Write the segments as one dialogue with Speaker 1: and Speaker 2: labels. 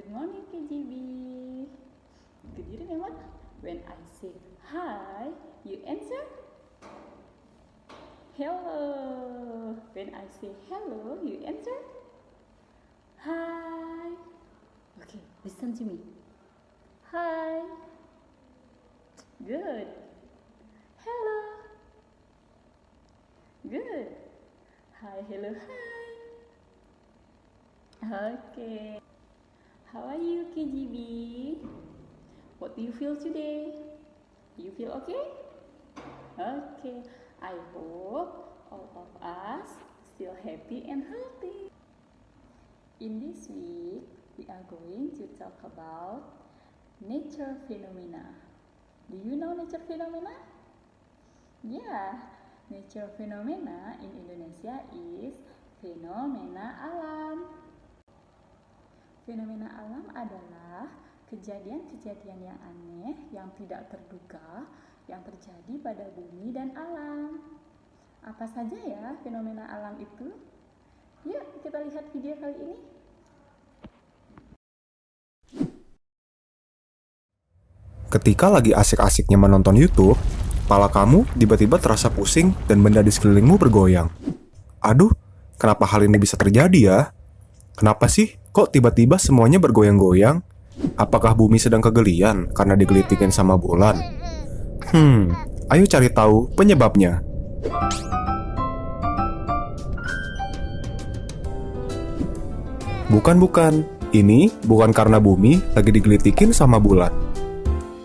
Speaker 1: Good morning, KGB. Did you remember? When I say hi, you answer hello. When I say hello, you answer hi. Okay, listen to me. Hi. Good. Hello. Good. Hi, hello, hi. Okay. How are you, KGB? What do you feel today? Do you feel okay? Okay. I hope all of us still happy and healthy. In this week, we are going to talk about nature phenomena. Do you know nature phenomena? Yeah, nature phenomena in Indonesia is fenomena alam. Fenomena alam adalah kejadian-kejadian yang aneh, yang tidak terduga, yang terjadi pada bumi dan alam. Apa saja ya fenomena alam itu? Yuk kita lihat video kali ini.
Speaker 2: Ketika lagi asik-asiknya menonton YouTube, kepala kamu tiba-tiba terasa pusing dan benda di sekelilingmu bergoyang. Aduh, kenapa hal ini bisa terjadi ya? Kenapa sih kok tiba-tiba semuanya bergoyang-goyang? Apakah bumi sedang kegelian karena digelitikin sama bulan? Ayo cari tahu penyebabnya. Bukan, ini bukan karena bumi lagi digelitikin sama bulan.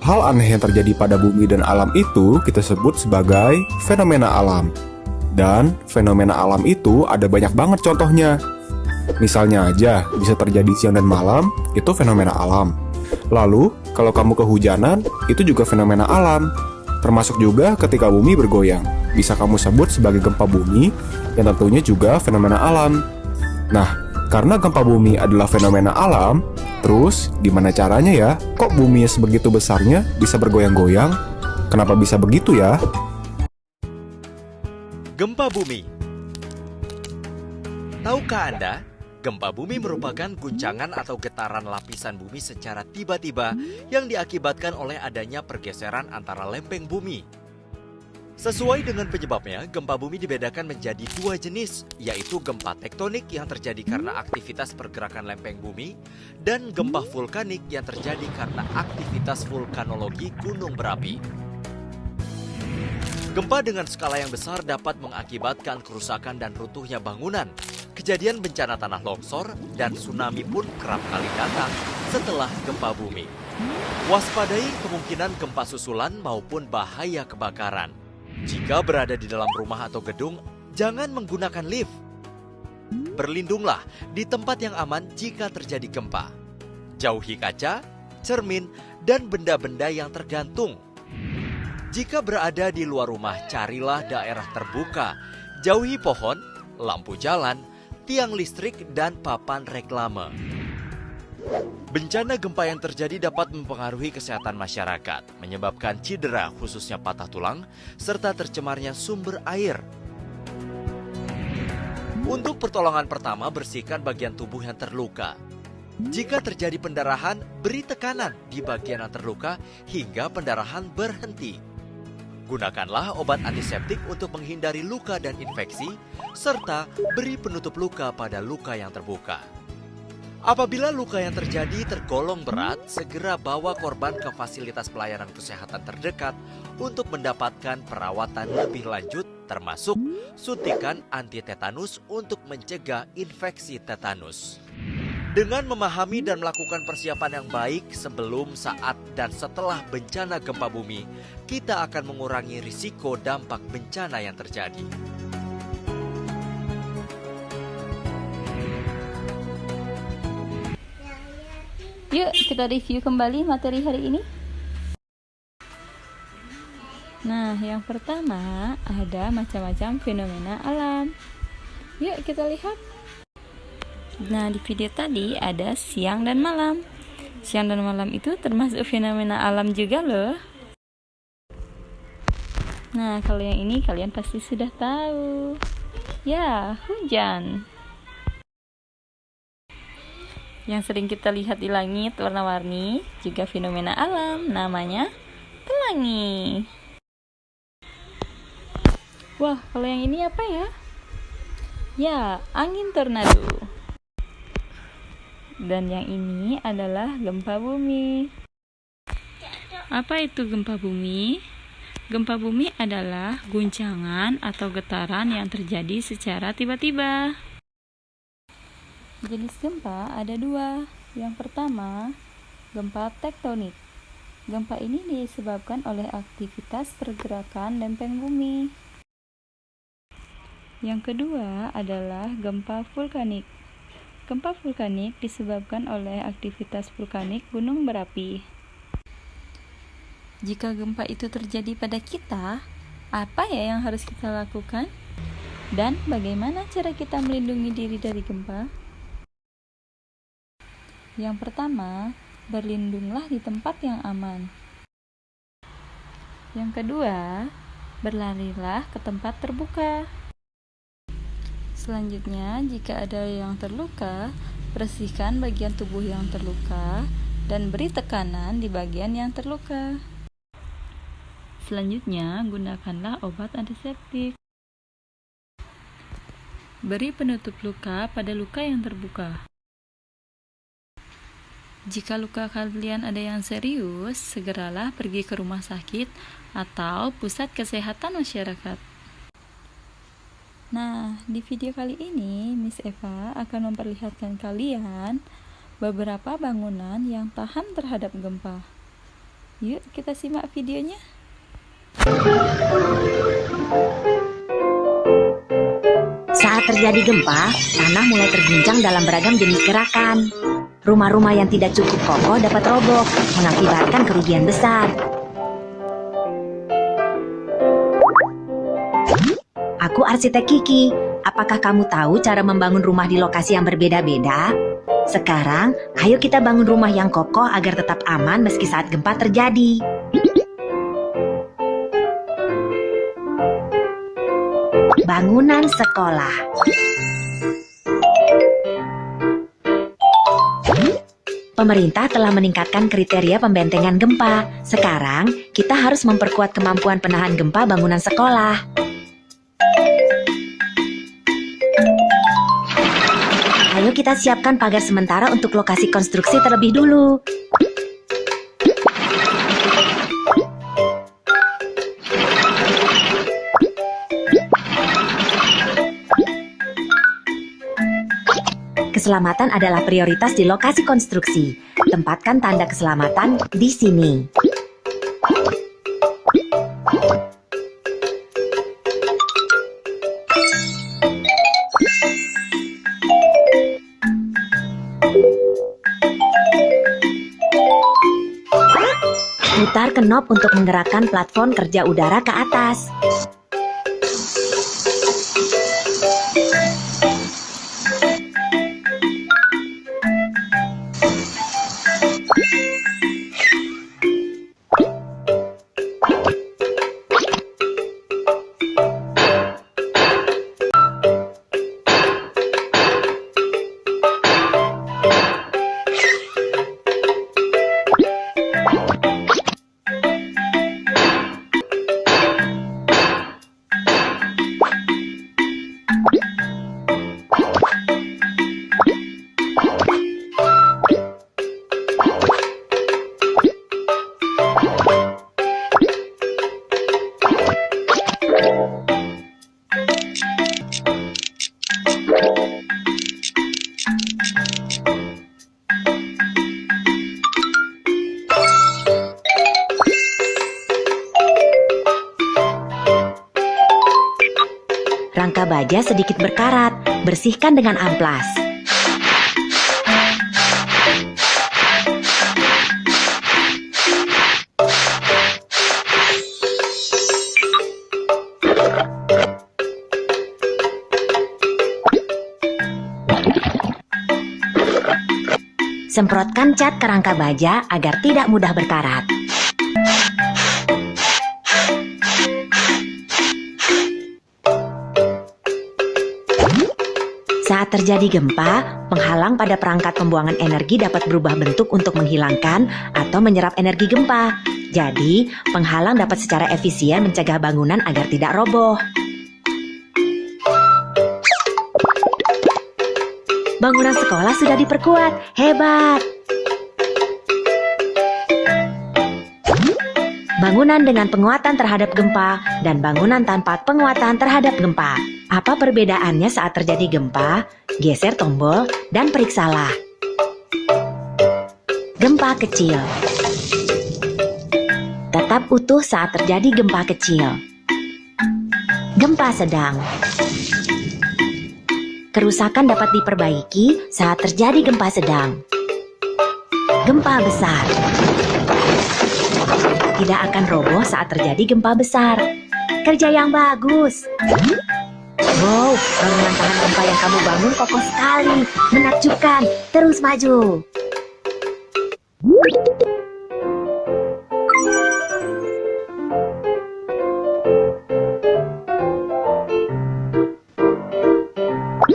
Speaker 2: Hal aneh yang terjadi pada bumi dan alam itu kita sebut sebagai fenomena alam. Dan fenomena alam itu ada banyak banget contohnya. Misalnya aja, bisa terjadi siang dan malam, itu fenomena alam. Lalu, kalau kamu kehujanan, itu juga fenomena alam. Termasuk juga ketika bumi bergoyang. Bisa kamu sebut sebagai gempa bumi, yang tentunya juga fenomena alam. Nah, karena gempa bumi adalah fenomena alam, terus gimana caranya ya? Kok bumi sebegitu besarnya bisa bergoyang-goyang? Kenapa bisa begitu ya?
Speaker 3: Gempa bumi. Tahukah Anda, gempa bumi merupakan guncangan atau getaran lapisan bumi secara tiba-tiba yang diakibatkan oleh adanya pergeseran antara lempeng bumi. Sesuai dengan penyebabnya, gempa bumi dibedakan menjadi dua jenis, yaitu gempa tektonik yang terjadi karena aktivitas pergerakan lempeng bumi dan gempa vulkanik yang terjadi karena aktivitas vulkanologi gunung berapi. Gempa dengan skala yang besar dapat mengakibatkan kerusakan dan runtuhnya bangunan. Kejadian bencana tanah longsor dan tsunami pun kerap kali datang setelah gempa bumi. Waspadai kemungkinan gempa susulan maupun bahaya kebakaran. Jika berada di dalam rumah atau gedung, jangan menggunakan lift. Berlindunglah di tempat yang aman jika terjadi gempa. Jauhi kaca, cermin, dan benda-benda yang tergantung. Jika berada di luar rumah, carilah daerah terbuka. Jauhi pohon, lampu jalan, tiang listrik, dan papan reklame. Bencana gempa yang terjadi dapat mempengaruhi kesehatan masyarakat, menyebabkan cedera khususnya patah tulang, serta tercemarnya sumber air. Untuk pertolongan pertama, bersihkan bagian tubuh yang terluka. Jika terjadi pendarahan, beri tekanan di bagian yang terluka hingga pendarahan berhenti. Gunakanlah obat antiseptik untuk menghindari luka dan infeksi, serta beri penutup luka pada luka yang terbuka. Apabila luka yang terjadi tergolong berat, segera bawa korban ke fasilitas pelayanan kesehatan terdekat untuk mendapatkan perawatan lebih lanjut, termasuk suntikan anti-tetanus untuk mencegah infeksi tetanus. Dengan memahami dan melakukan persiapan yang baik sebelum, saat, dan setelah bencana gempa bumi, kita akan mengurangi risiko dampak bencana yang terjadi.
Speaker 1: Yuk kita review kembali materi hari ini. Nah, yang pertama ada macam-macam fenomena alam. Yuk kita lihat. Nah, di video tadi ada siang dan malam. Siang dan malam itu termasuk fenomena alam juga loh. Nah, kalau yang ini kalian pasti sudah tahu. Ya, hujan. yang sering kita lihat di langit warna-warni, juga fenomena alam, namanya pelangi. Wah, kalau yang ini apa ya? Ya, angin tornado. Dan yang ini adalah gempa bumi. Apa itu gempa bumi? Gempa bumi adalah guncangan atau getaran yang terjadi secara tiba-tiba. Jenis gempa ada dua. Yang pertama, gempa tektonik. Gempa ini disebabkan oleh aktivitas pergerakan lempeng bumi. Yang kedua adalah gempa vulkanik. Gempa vulkanik disebabkan oleh aktivitas vulkanik gunung berapi. Jika gempa itu terjadi pada kita, apa ya yang harus kita lakukan? Dan bagaimana cara kita melindungi diri dari gempa? Yang pertama, berlindunglah di tempat yang aman. Yang kedua, berlarilah ke tempat terbuka. Selanjutnya, jika ada yang terluka, bersihkan bagian tubuh yang terluka dan beri tekanan di bagian yang terluka. Selanjutnya, gunakanlah obat antiseptik. Beri penutup luka pada luka yang terbuka. Jika luka kalian ada yang serius, segeralah pergi ke rumah sakit atau pusat kesehatan masyarakat. Nah, di video kali ini, Miss Eva akan memperlihatkan kalian beberapa bangunan yang tahan terhadap gempa. Yuk, kita simak videonya.
Speaker 4: Saat terjadi gempa, tanah mulai terguncang dalam beragam jenis gerakan. Rumah-rumah yang tidak cukup kokoh dapat roboh, mengakibatkan kerugian besar. Aku arsitek Kiki. Apakah kamu tahu cara membangun rumah di lokasi yang berbeda-beda? Sekarang, ayo kita bangun rumah yang kokoh agar tetap aman meski saat gempa terjadi. Bangunan sekolah. Pemerintah telah meningkatkan kriteria pembentengan gempa. Sekarang, kita harus memperkuat kemampuan penahan gempa bangunan sekolah. Ayo kita siapkan pagar sementara untuk lokasi konstruksi terlebih dulu. Keselamatan adalah prioritas di lokasi konstruksi. Tempatkan tanda keselamatan di sini. Putar knob untuk menggerakkan platform kerja udara ke atas. Rangka baja sedikit berkarat, bersihkan dengan amplas. Semprotkan cat ke rangka baja agar tidak mudah berkarat. Saat Saat terjadi gempa, penghalang pada perangkat pembuangan energi dapat berubah bentuk untuk menghilangkan atau menyerap energi gempa. Jadi, penghalang dapat secara efisien mencegah bangunan agar tidak roboh. Bangunan sekolah sudah diperkuat. Hebat! Bangunan dengan penguatan terhadap gempa dan bangunan tanpa penguatan terhadap gempa. Apa perbedaannya saat terjadi gempa? Geser tombol dan periksalah. Gempa kecil. Tetap utuh saat terjadi gempa kecil. Gempa sedang. Kerusakan dapat diperbaiki saat terjadi gempa sedang. Gempa besar. Tidak akan roboh saat terjadi gempa besar. Kerja yang bagus. Wow, bangunan tahan gempa yang kamu bangun kokoh sekali. Menakjubkan. Terus maju.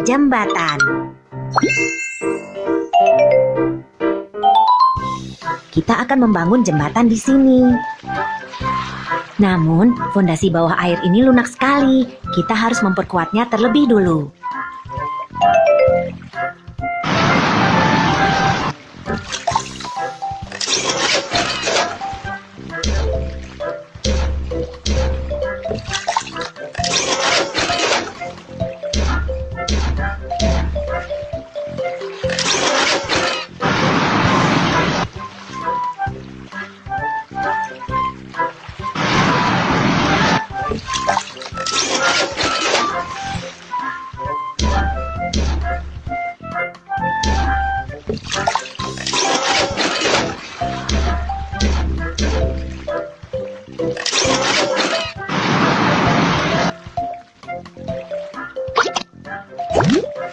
Speaker 4: Jembatan. Kita akan membangun jembatan di sini. Namun, fondasi bawah air ini lunak sekali. Kita harus memperkuatnya terlebih dulu.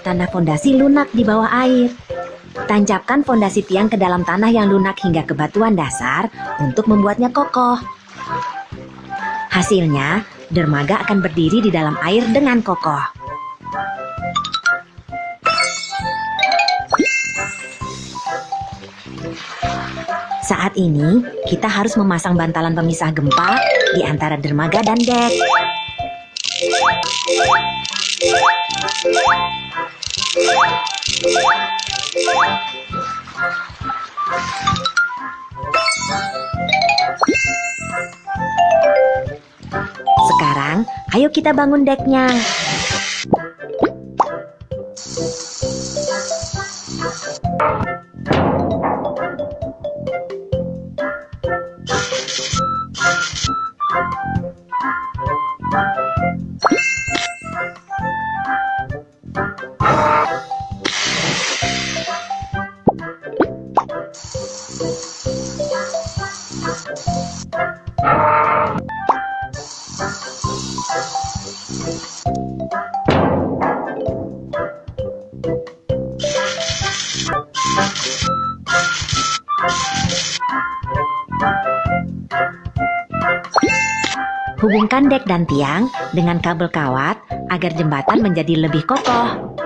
Speaker 4: Tanah fondasi lunak di bawah air. Tancapkan fondasi tiang ke dalam tanah yang lunak hingga ke batuan dasar untuk membuatnya kokoh. Hasilnya, dermaga akan berdiri di dalam air dengan kokoh. Saat ini, kita harus memasang bantalan pemisah gempa di antara dermaga dan dek. Sekarang, ayo kita bangun deknya. Hubungkan dek dan tiang dengan kabel kawat agar jembatan menjadi lebih kokoh.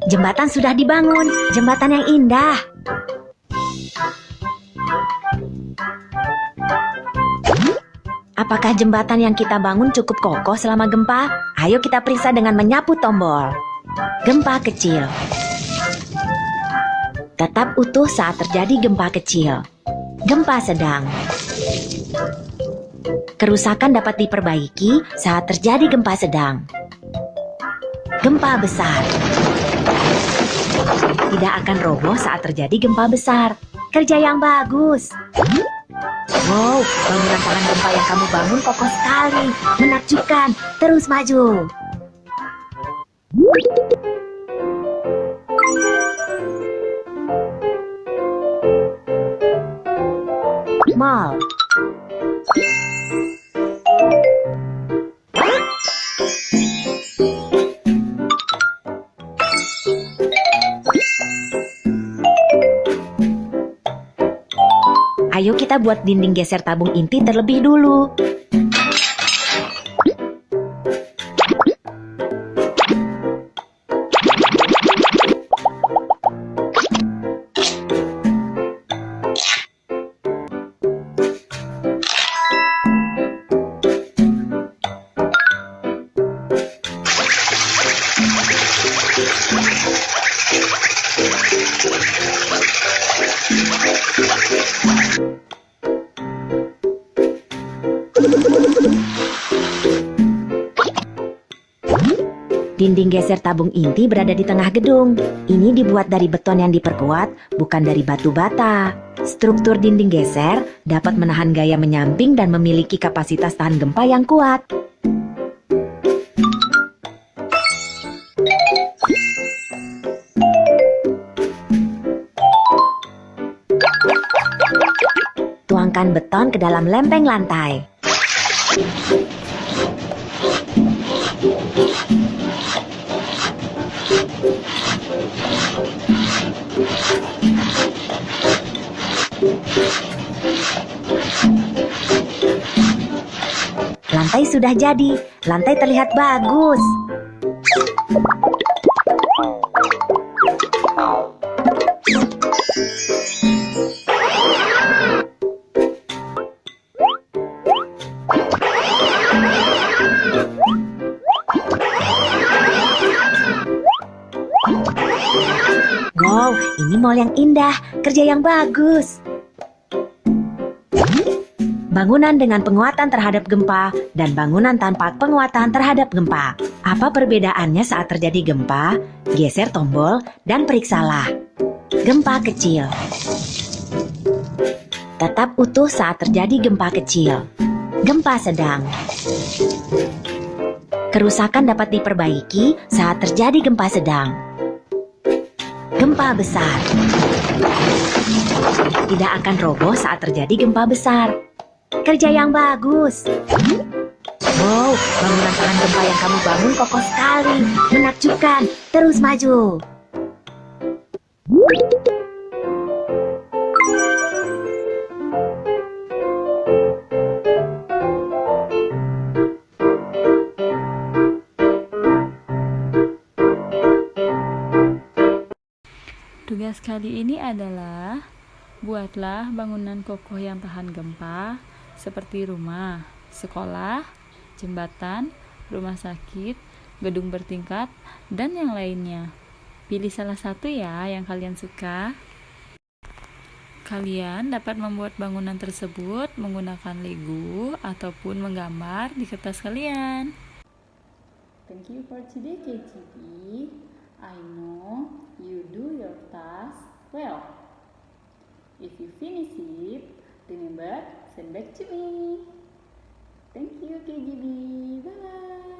Speaker 4: Jembatan sudah dibangun, jembatan yang indah. Apakah jembatan yang kita bangun cukup kokoh selama gempa? Ayo kita periksa dengan menyapu tombol. Gempa kecil. Tetap utuh saat terjadi gempa kecil. Gempa sedang. Kerusakan dapat diperbaiki saat terjadi gempa sedang. Gempa besar. Tidak akan roboh saat terjadi gempa besar. Kerja yang bagus. Wow, bangunan tahan gempa yang kamu bangun kokoh sekali. Menakjubkan. Terus maju. Mall. Ayo kita buat dinding geser tabung inti terlebih dulu. Dinding geser tabung inti berada di tengah gedung. Ini dibuat dari beton yang diperkuat, bukan dari batu bata. Struktur dinding geser dapat menahan gaya menyamping dan memiliki kapasitas tahan gempa yang kuat. Tuangkan beton ke dalam lempeng lantai. Lantai sudah jadi. Lantai terlihat bagus. Wow, ini mall yang indah. Kerja yang bagus. Bangunan dengan penguatan terhadap gempa dan bangunan tanpa penguatan terhadap gempa. Apa perbedaannya saat terjadi gempa? Geser tombol dan periksalah. Gempa kecil. Tetap utuh saat terjadi gempa kecil. Gempa sedang. Kerusakan dapat diperbaiki saat terjadi gempa sedang. Gempa besar. Tidak akan roboh saat terjadi gempa besar. Kerja yang bagus. Wow, bangunan tahan gempa yang kamu bangun kokoh sekali. Menakjubkan. Terus maju.
Speaker 1: Tugas kali ini adalah buatlah bangunan kokoh yang tahan gempa seperti rumah, sekolah, jembatan, rumah sakit, gedung bertingkat, dan yang lainnya. Pilih salah satu ya yang kalian suka. Kalian dapat membuat bangunan tersebut menggunakan Lego ataupun menggambar di kertas kalian. Thank you for today, KGB. I know you do your task well. If you finish it, remember, send back to me. Thank you, KGB. Bye.